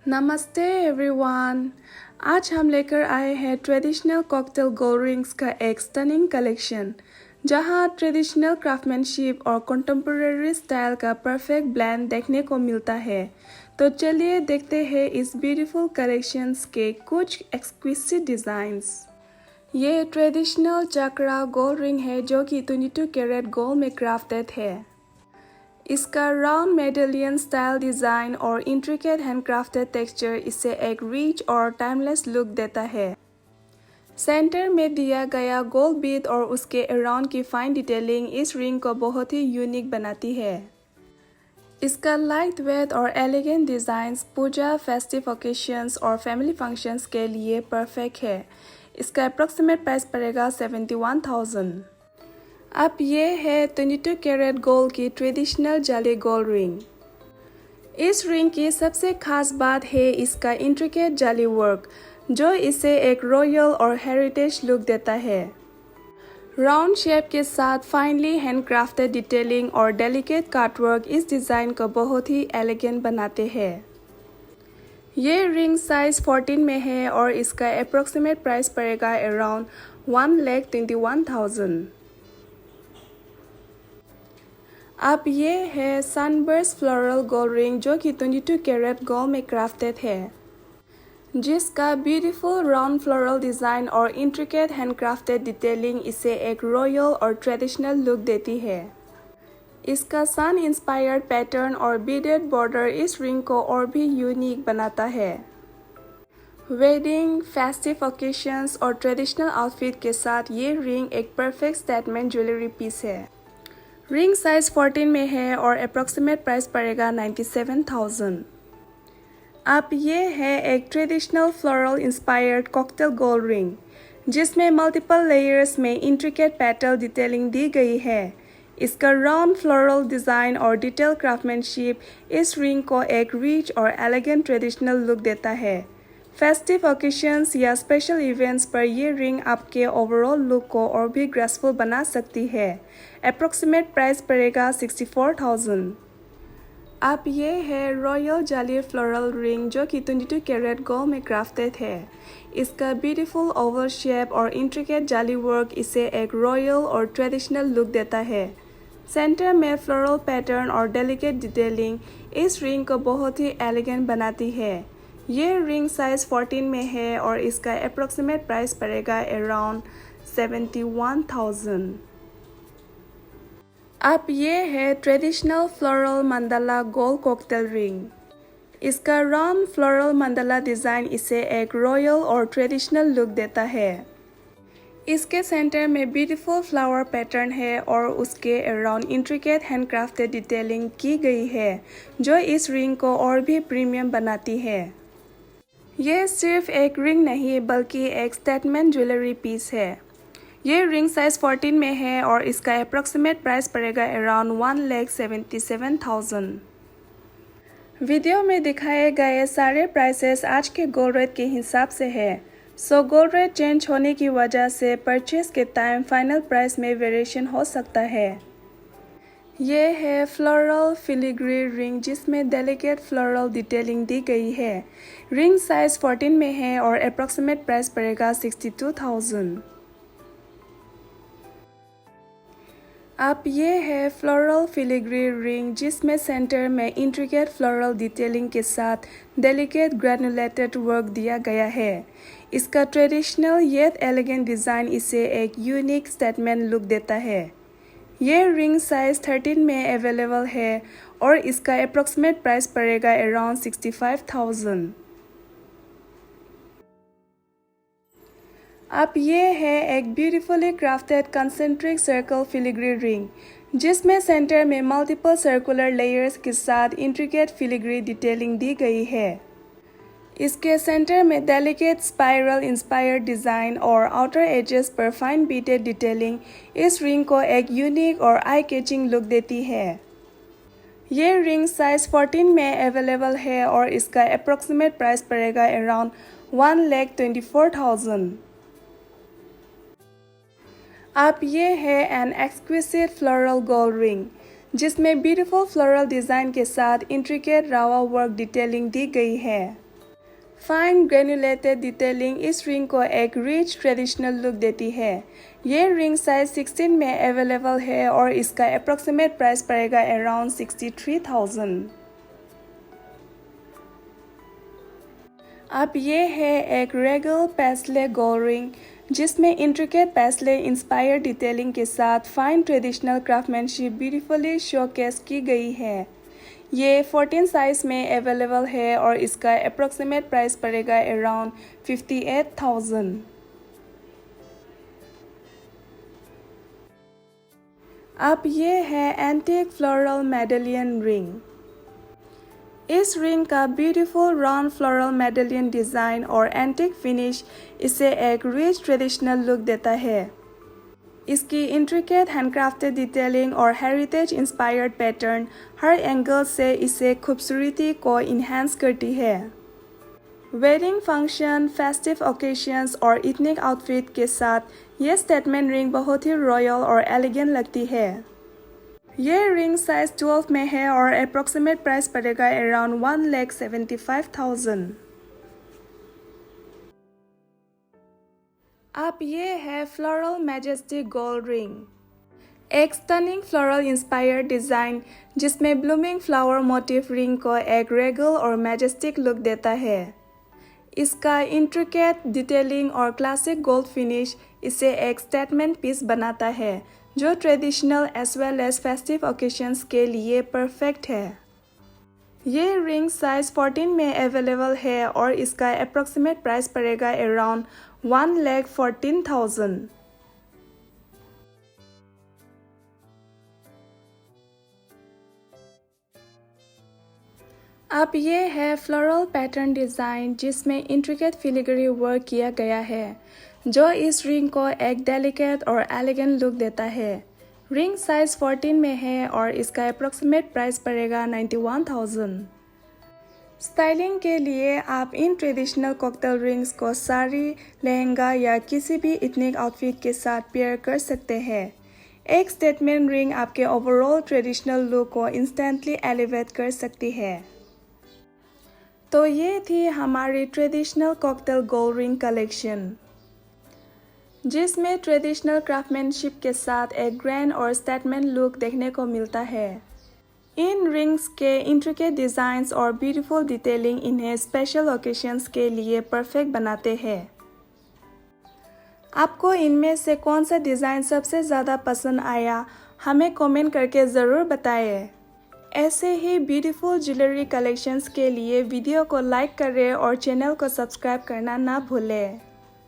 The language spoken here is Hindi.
नमस्ते एवरीवन। आज हम लेकर आए हैं ट्रेडिशनल कॉकटेल गोल्ड रिंग्स का एक स्टनिंग कलेक्शन, जहां ट्रेडिशनल क्राफ्टमैनशिप और कंटेम्परेरी स्टाइल का परफेक्ट ब्लेंड देखने को मिलता है। तो चलिए देखते हैं इस ब्यूटीफुल कलेक्शंस के कुछ एक्सक्विजिट डिज़ाइंस। ये ट्रेडिशनल चक्रा गोल्ड रिंग है जो कि 22 कैरेट गोल्ड में क्राफ्टेड है। इसका राउंड मेडेलियन स्टाइल डिज़ाइन और इंट्रिकेट हैंडक्राफ्टेड टेक्सचर इसे एक रिच और टाइमलेस लुक देता है। सेंटर में दिया गया गोल्ड बीड और उसके अराउंड की फाइन डिटेलिंग इस रिंग को बहुत ही यूनिक बनाती है। इसका लाइट वेट और एलिगेंट डिज़ाइंस पूजा, फेस्टिव ओकेशंस और फैमिली फंक्शंस के लिए परफेक्ट है। इसका अप्रॉक्सीमेट प्राइस पड़ेगा 71,000। अब ये है 22 कैरेट गोल्ड की ट्रेडिशनल जाली गोल्ड रिंग। इस रिंग की सबसे खास बात है इसका इंट्रिकेट जाली वर्क, जो इसे एक रॉयल और हेरिटेज लुक देता है। राउंड शेप के साथ फाइनली हैंडक्राफ्टेड डिटेलिंग और डेलिकेट कटवर्क इस डिज़ाइन को बहुत ही एलिगेंट बनाते हैं। ये रिंग साइज 14 में है और इसका अप्रॉक्सीमेट प्राइस पड़ेगा अराउंड 1,21,000। अब ये है सनबर्स्ट फ्लोरल गोल्ड रिंग जो कि 22 कैरेट गोल्ड में क्राफ्टेड है, जिसका ब्यूटीफुल राउंड फ्लोरल डिज़ाइन और इंट्रिकेट हैंडक्राफ्टेड डिटेलिंग इसे एक रॉयल और ट्रेडिशनल लुक देती है। इसका सन इंस्पायर्ड पैटर्न और बीडेड बॉर्डर इस रिंग को और भी यूनिक बनाता है। वेडिंग, फेस्टिव ओकेशंस और ट्रेडिशनल आउटफिट के साथ ये रिंग एक परफेक्ट स्टेटमेंट ज्वेलरी पीस है। रिंग साइज 14 में है और अप्रॉक्सीमेट प्राइस पड़ेगा 97,000। अब ये है एक traditional floral inspired cocktail gold ring, जिसमें मल्टीपल लेयर्स में इंट्रिकेट पेटल डिटेलिंग दी गई है। इसका राउंड फ्लोरल डिज़ाइन और डिटेल क्राफ्टमैनशिप इस रिंग को एक रिच और एलिगेंट ट्रेडिशनल लुक देता है। फेस्टिव ओकेशंस या स्पेशल इवेंट्स पर ये रिंग आपके ओवरऑल लुक को और भी ग्रेसफुल बना सकती है। अप्रॉक्सीमेट प्राइस पड़ेगा 64,000। अब ये है रॉयल जाली फ्लोरल रिंग जो कि 22 कैरेट गोल्ड में क्राफ्टेड है। इसका ब्यूटीफुल ओवल शेप और इंट्रिकेट जाली वर्क इसे एक रॉयल और ट्रेडिशनल लुक देता है। सेंटर में फ्लोरल पैटर्न और डेलिकेट डिटेलिंग इस रिंग को बहुत ही एलिगेंट बनाती है। ये रिंग साइज 14 में है और इसका अप्रॉक्सीमेट प्राइस पड़ेगा अराउंड 71,000। अब ये है traditional floral mandala gold cocktail ring. इसका राउंड फ्लोरल मंडाला डिज़ाइन इसे एक रॉयल और ट्रेडिशनल लुक देता है। इसके सेंटर में ब्यूटीफुल फ्लावर पैटर्न है और उसके अराउंड इंट्रिकेट हैंडक्राफ्टेड डिटेलिंग की गई है, जो इस रिंग को और भी प्रीमियम बनाती है। यह सिर्फ एक रिंग नहीं बल्कि एक स्टेटमेंट ज्वेलरी पीस है। ये रिंग साइज 14 में है और इसका अप्रॉक्सीमेट प्राइस पड़ेगा अराउंड 1,77,000। वीडियो में दिखाए गए सारे प्राइसेस आज के गोल्ड रेट के हिसाब से है, सो गोल्ड रेट चेंज होने की वजह से परचेस के टाइम फाइनल प्राइस में वेरिएशन हो सकता है। ये है फ्लोरल फिलिग्री रिंग जिसमें डेलिकेट फ्लोरल डिटेलिंग दी गई है। रिंग साइज 14 में है और अप्रॉक्सीमेट प्राइस पड़ेगा 62,000। अब ये है फ्लोरल फिलिग्री रिंग जिसमें सेंटर में इंट्रिकेट फ्लोरल डिटेलिंग के साथ डेलिकेट ग्रैनुलेटेड वर्क दिया गया है। इसका ट्रेडिशनल येट एलिगेंट डिज़ाइन इसे एक यूनिक स्टेटमेंट लुक देता है। ये रिंग साइज 13 में अवेलेबल है और इसका अप्रॉक्सीमेट प्राइस पड़ेगा अराउंड 65,000। अब ये है एक beautifully crafted concentric circle filigree ring, जिसमें सेंटर में मल्टीपल सर्कुलर लेयर्स के साथ इंट्रिकेट फिलिग्री डिटेलिंग दी गई है। इसके सेंटर में डेलिकेट स्पाइरल इंस्पायर्ड डिज़ाइन और आउटर एजेस पर फाइन बीटेड डिटेलिंग इस रिंग को एक यूनिक और आई कैचिंग लुक देती है। ये रिंग साइज 14 में अवेलेबल है और इसका अप्रॉक्सीमेट प्राइस पड़ेगा अराउंड 1,24,000। अब ये है an exquisite floral gold ring, जिसमें ब्यूटीफुल फ्लोरल डिज़ाइन के साथ इंट्रिकेट रावा वर्क डिटेलिंग दी गई है। फाइन ग्रेनुलेटेड डिटेलिंग इस रिंग को एक रिच ट्रेडिशनल लुक देती है। ये रिंग साइज 16 में अवेलेबल है और इसका अप्रोक्सीमेट प्राइस पड़ेगा अराउंड 63,000। अब ये है एक रेगल पेस्ले गोल्ड रिंग जिसमें इंट्रिकेट पेस्ले इंस्पायर्ड डिटेलिंग के साथ fine traditional craftsmanship beautifully showcase की गई है। ये 14 साइज में अवेलेबल है और इसका अप्रोक्सीमेट प्राइस पड़ेगा अराउंड 58,000। अब ये है एंटीक फ्लोरल मेडेलियन रिंग। इस रिंग का beautiful round floral medallion design और एंटीक फिनिश इसे एक रिच ट्रेडिशनल लुक देता है। इसकी इंट्रिकेट हैंडक्राफ्टेड डिटेलिंग और हेरिटेज इंस्पायर्ड पैटर्न हर एंगल से इसे खूबसूरती को इन्हांस करती है। वेडिंग फंक्शन, फेस्टिव ओकेशंस और इथनिक आउटफिट के साथ ये स्टेटमेंट रिंग बहुत ही रॉयल और एलिगेंट लगती है। ये रिंग साइज 12 में है और अप्रोक्सीमेट प्राइस पड़ेगा अराउंड 1,75,000। अब ये है फ्लोरल मैजेस्टिक गोल्ड रिंग। एक स्टनिंग फ्लोरल इंस्पायर्ड डिज़ाइन जिसमें ब्लूमिंग फ्लावर मोटिव रिंग को एक रेगल और मैजेस्टिक लुक देता है। इसका इंट्रिकेट डिटेलिंग और क्लासिक गोल्ड फिनिश इसे एक स्टेटमेंट पीस बनाता है जो traditional as well as festive occasions के लिए परफेक्ट है। ये रिंग साइज 14 में अवेलेबल है और इसका अप्रोक्सीमेट प्राइस पड़ेगा अराउंड 1,14,000। अब ये है फ्लोरल पैटर्न डिज़ाइन जिसमें इंट्रिकेट फिलिग्री वर्क किया गया है जो इस रिंग को एक डेलिकेट और एलिगेंट लुक देता है। रिंग साइज 14 में है और इसका अप्रोक्सीमेट प्राइस पड़ेगा 91,000। स्टाइलिंग के लिए आप इन ट्रेडिशनल कॉकटेल रिंग्स को साड़ी, लहंगा या किसी भी इथनिक आउटफिट के साथ पेयर कर सकते हैं। एक स्टेटमेंट रिंग आपके ओवरऑल ट्रेडिशनल लुक को इंस्टेंटली एलिवेट कर सकती है। तो ये थी हमारी traditional cocktail gold ring collection जिसमें ट्रेडिशनल क्राफ्टमैनशिप के साथ एक ग्रैंड और स्टेटमेंट लुक देखने को मिलता है। इन रिंग्स के इंट्रिकेट डिज़ाइंस और ब्यूटीफुल डिटेलिंग इन्हें स्पेशल ओकेशंस के लिए परफेक्ट बनाते हैं। आपको इनमें से कौन सा डिज़ाइन सबसे ज़्यादा पसंद आया हमें कमेंट करके ज़रूर बताएं। ऐसे ही ब्यूटीफुल ज्वेलरी कलेक्शंस के लिए वीडियो को लाइक करें और चैनल को सब्सक्राइब करना ना भूलें।